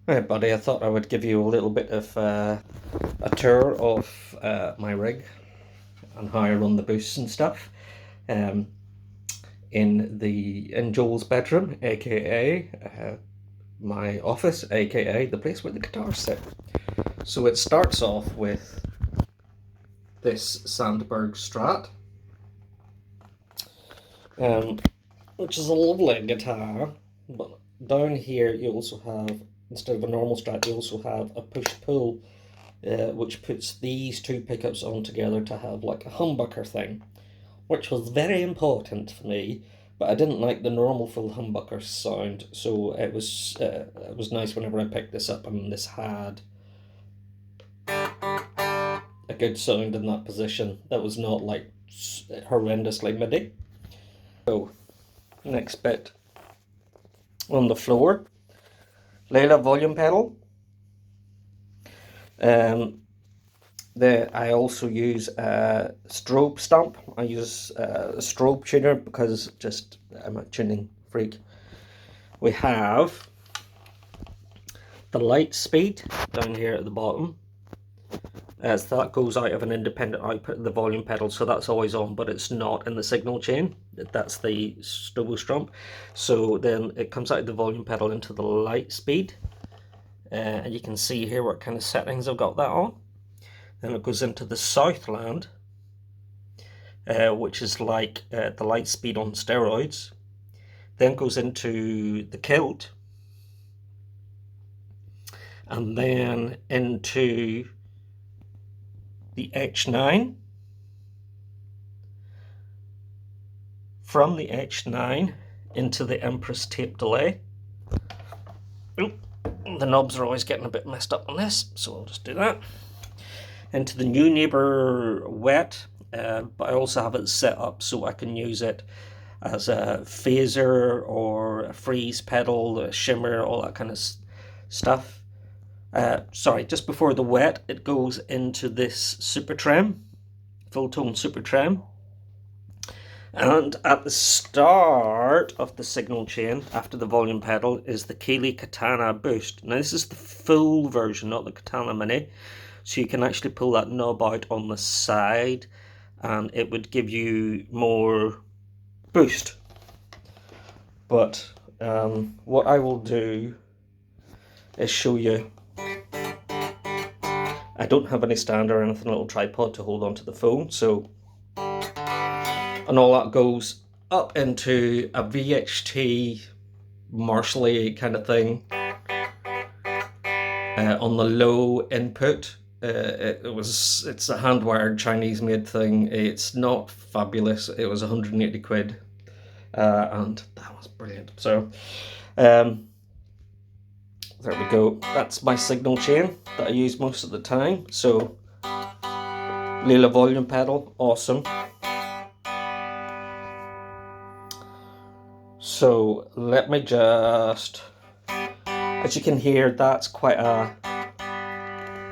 Hey buddy, I thought I would give you a little bit of a tour of my rig and how I run the boosts and stuff um, in Joel's bedroom, aka my office, aka the place where the guitars sit. So it starts off with this Sandberg Strat, um, which is a lovely guitar, but down here you also have, instead of a normal Strat, you also have a push-pull, which puts these two pickups on together to have like a humbucker thing, which was very important for me. But I didn't like the normal full humbucker sound, so it was nice whenever I picked this up and this had a good sound in that position. That was not like horrendously MIDI. So next bit on the floor, Lehle volume pedal. I also use a strobe stump. I use a strobe tuner because just I'm a tuning freak. We have the lightspeed down here at the bottom. So that goes out of an independent output of the volume pedal, so that's always on, but it's not in the signal chain. That's the strobe stump. So then it comes out of the volume pedal into the lightspeed. And you can see here what kind of settings I've got that on. Then it goes into the Southland, which is like the lightspeed on steroids. Then goes into the kilt, and then into the H9. From the H9 into the Empress tape delay. Oop, the knobs are always getting a bit messed up on this, so I'll just do that. Into the neunaber wet, but I also have it set up so I can use it as a phaser or a freeze pedal, a shimmer, all that kind of stuff. Sorry, just before the wet, it goes into this supatrem, fulltone supatrem. And at the start of the signal chain, after the volume pedal, is the Keeley katana boost. Now this is the full version, not the katana mini. So you can actually pull that knob out on the side and it would give you more boost. But what I will do is show you. I don't have any stand or anything, a little tripod to hold onto the phone, so, and all that goes up into a VHT Marshall kind of thing on the low input. It's a hand-wired Chinese made thing. It's not fabulous. It was 180 quid, and that was brilliant. So there we go. That's my signal chain that I use most of the time. So Lehle volume pedal, awesome. So let me just, as you can hear, that's quite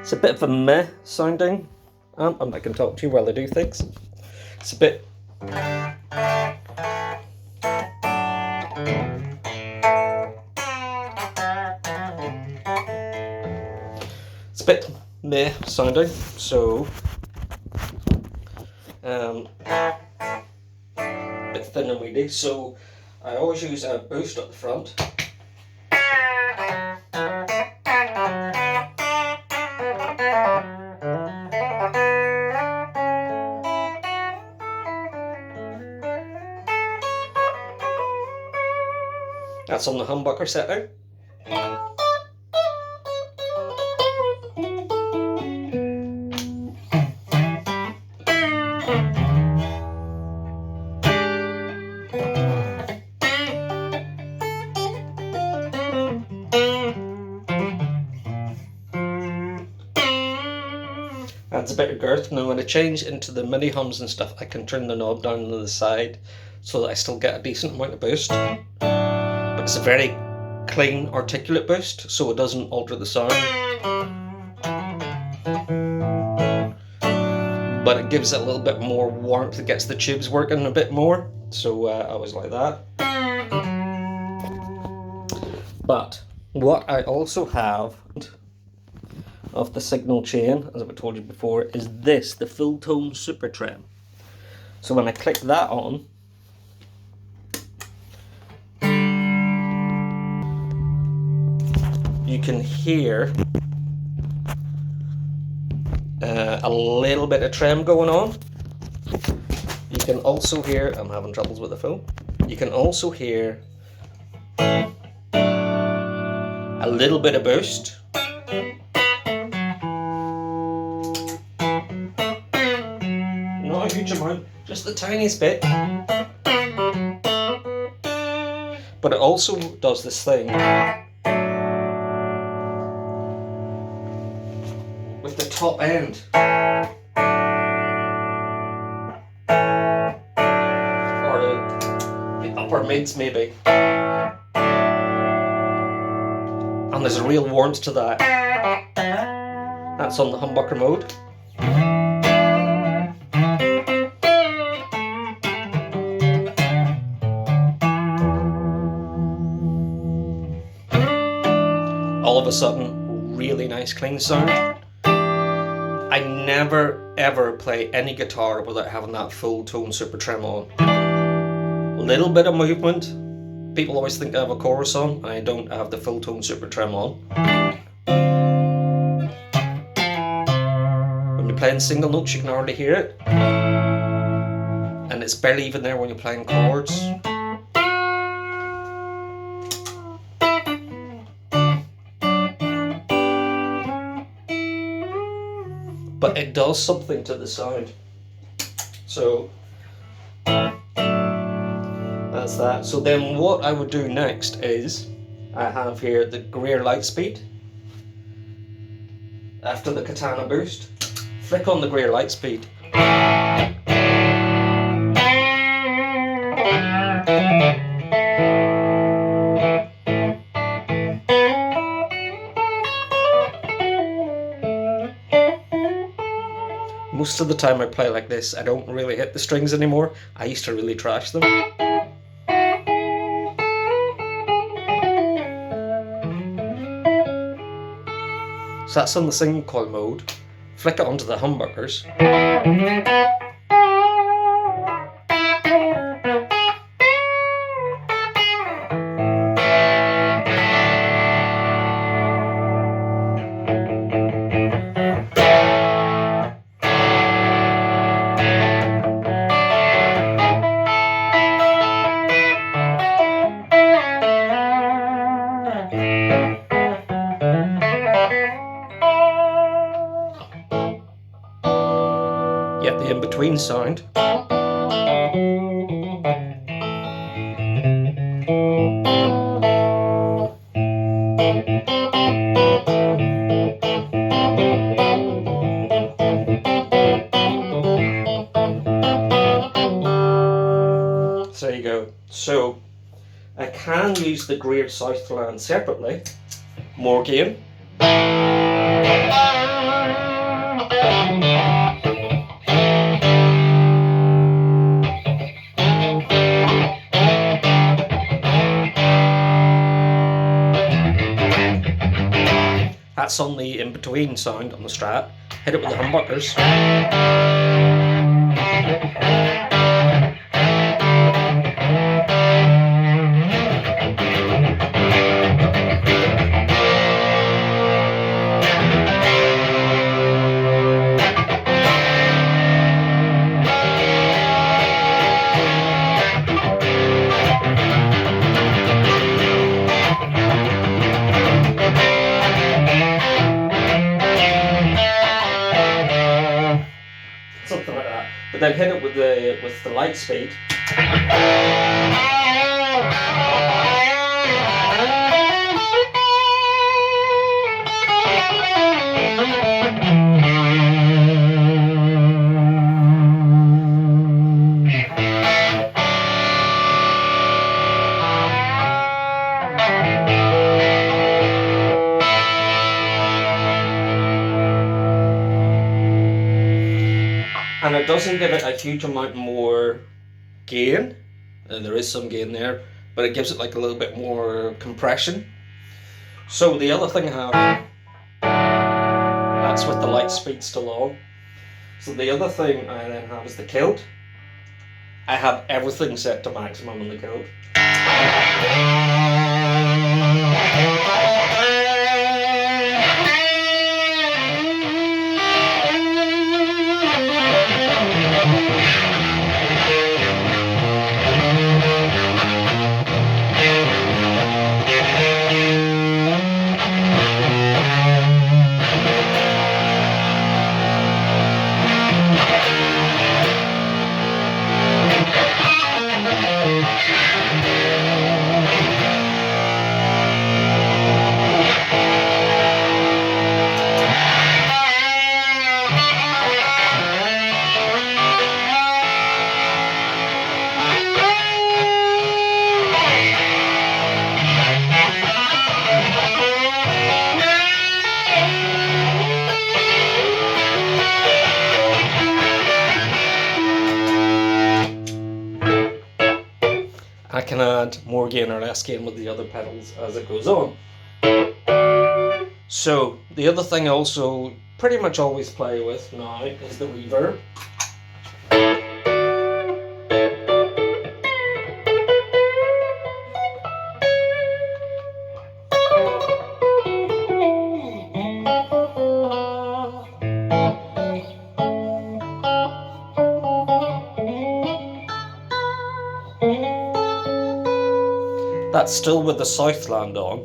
it's a bit of a meh sounding amp, and I can talk to you while I do things. It's a bit, meh sounding, so a bit thin and weedy. So I always use a boost at the front. That's on the humbucker setting. Adds a bit of girth. Now when I change into the mini hums and stuff, I can turn the knob down to the side so that I still get a decent amount of boost. But it's a very clean, articulate boost, so it doesn't alter the sound. But it gives it a little bit more warmth. It gets the tubes working a bit more. So I always like that. But What I also have of the signal chain, as I've told you before, is this, the fulltone supatrem. So when I click that on, you can hear a little bit of trem going on. You can also hear, I'm having troubles with the phone, you can also hear a little bit of boost. Not a huge amount, just the tiniest bit. But it also does this thing with the top end. Or the upper mids maybe. And there's a real warmth to that. That's on the humbucker mode. All of a sudden, really nice clean sound. I never ever play any guitar without having that full tone supatrem on. Little bit of movement. People always think I have a chorus on, and I don't have the full tone supatrem on. When you're playing single notes, you can hardly hear it. And it's barely even there when you're playing chords. But it does something to the sound. So that's that. So then what I would do next is, I have here the Greer lightspeed. After the katana boost, flick on the Greer lightspeed. Most of the time I play like this, I don't really hit the strings anymore. I used to really trash them. So that's on the single coil mode. Flick it onto the humbuckers. Get the in-between sound. So there you go. So I can use the Greer Southland separately. More gain. That's on the in-between sound on the Strat. Hit it with the humbuckers. Something like that. But then hit it with the light speed. And it doesn't give it a huge amount more gain. There is some gain there, but it gives it like a little bit more compression. So the other thing I have, that's with the light speed still on. So the other thing I then have is the kilt. I have everything set to maximum in the kilt. I can add more gain or less gain with the other pedals as it goes on. So the other thing I also pretty much always play with now is the reverb. That's still with the southland on.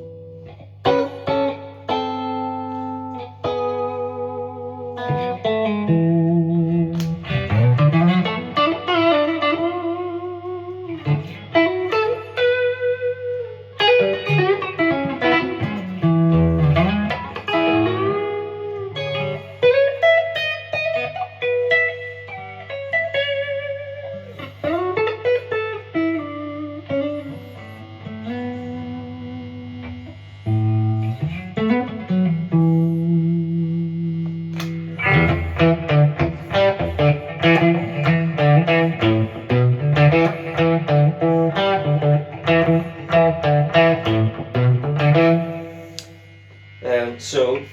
So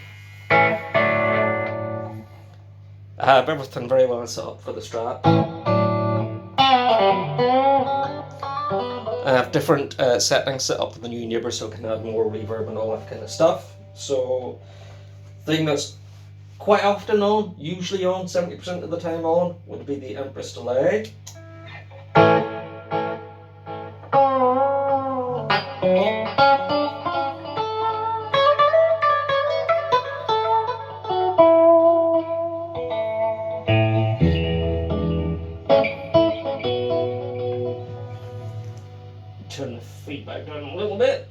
I have everything very well set up for the strat. I have different settings set up for the neunaber, so I can add more reverb and all that kind of stuff. So the thing that's quite often on, usually on, 70% of the time on, would be the empress delay. Turn the feedback down a little bit.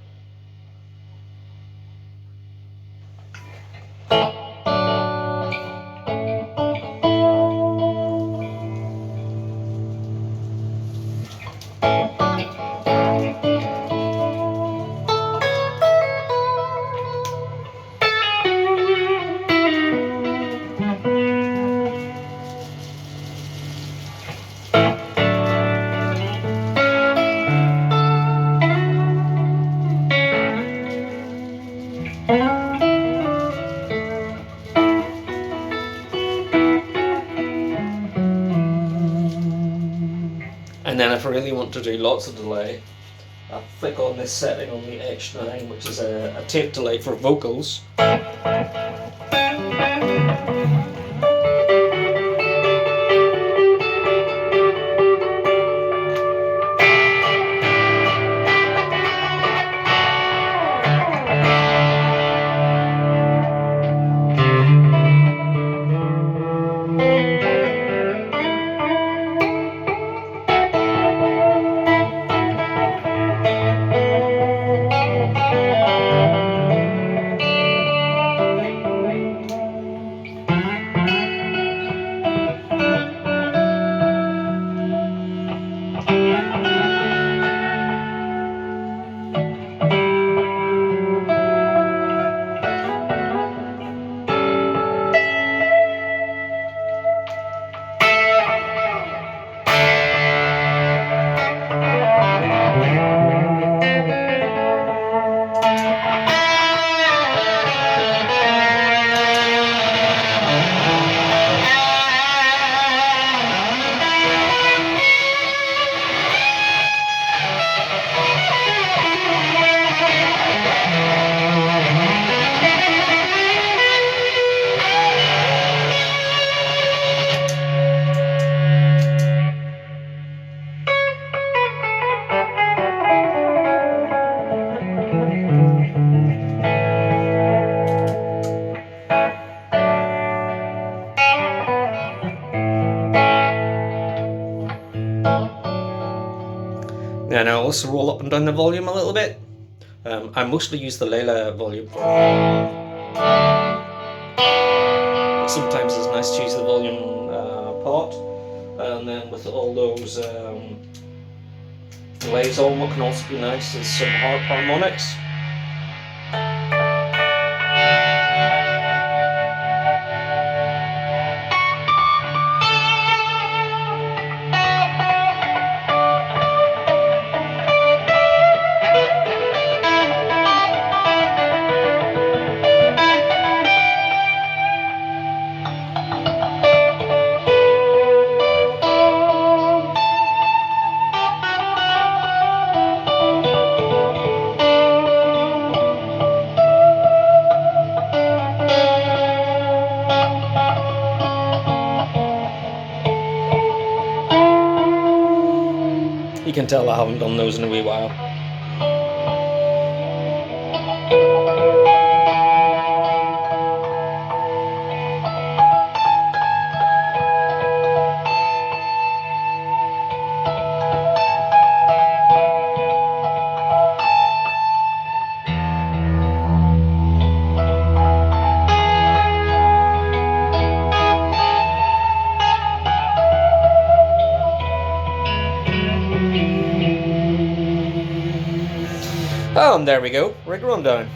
And then if I really want to do lots of delay, I flick on this setting on the H9, which is a tape delay for vocals. also roll up and down the volume a little bit. I mostly use the Lehle volume for but sometimes it's nice to use the volume pot, and then with all those delays on, what can also be nice is some harmonics. You can tell I haven't done those in a wee while. Oh, and there we go, rig rundown.